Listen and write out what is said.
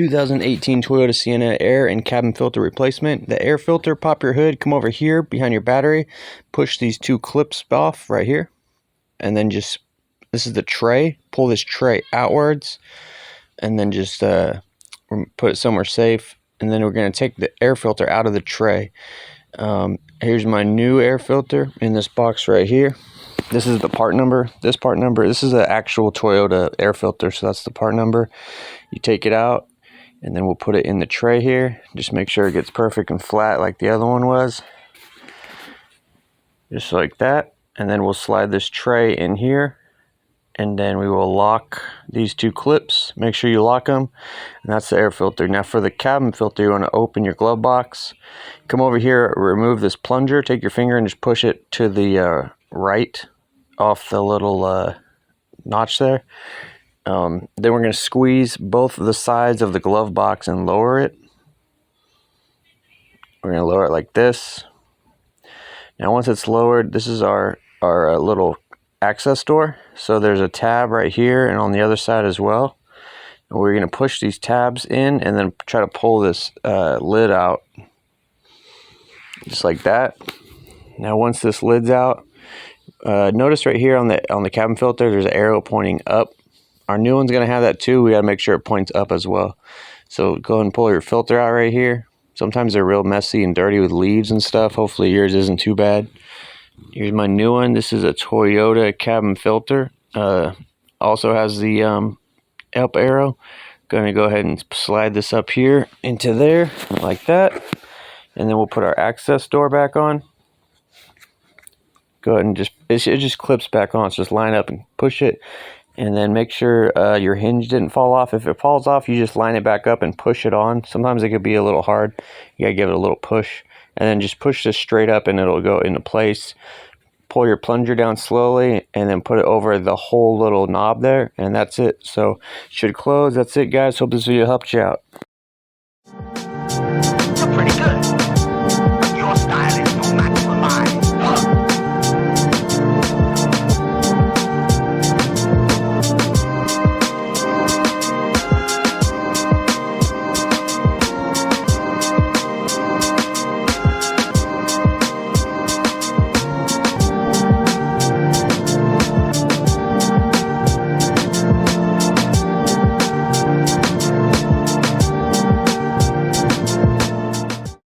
2018 Toyota Sienna air and cabin filter replacement. The air filter, pop your hood, come over here behind your battery, push these two clips off right here, and then just, this is the tray, pull this tray outwards, and then just put it somewhere safe. And then we're going to take the air filter out of the tray. Here's my new air filter in this box right here. This is the part number. This part number, this is an actual Toyota air filter, so that's the part number. You take it out, and then we'll put it in the tray here. Just make sure it gets perfect and flat like the other one was. Just like that. And then we'll slide this tray in here, and then we will lock these two clips. Make sure you lock them, and that's the air filter. Now for the cabin filter, you want to open your glove box. Come over here, remove this plunger, take your finger and just push it to the right off the little notch there. Then we're going to squeeze both of the sides of the glove box and lower it. We're going to lower it like this. Now once it's lowered, this is our little access door. So there's a tab right here and on the other side as well. And we're going to push these tabs in and then try to pull this lid out. Just like that. Now once this lid's out, notice right here on the cabin filter, there's an arrow pointing up. Our new one's going to have that too. We got to make sure it points up as well. So go ahead and pull your filter out right here. Sometimes they're real messy and dirty with leaves and stuff. Hopefully yours isn't too bad. Here's my new one. This is a Toyota cabin filter. Also has the up arrow. Going to go ahead and slide this up here into there like that. And then we'll put our access door back on. Go ahead and it just clips back on. So just line up and push it. And then make sure your hinge didn't fall off. If it falls off, you just line it back up and push it on. Sometimes it could be a little hard. You gotta give it a little push. And then just push this straight up and it'll go into place. Pull your plunger down slowly and then put it over the whole little knob there. And that's it. So it should close. That's it, guys. Hope this video helped you out.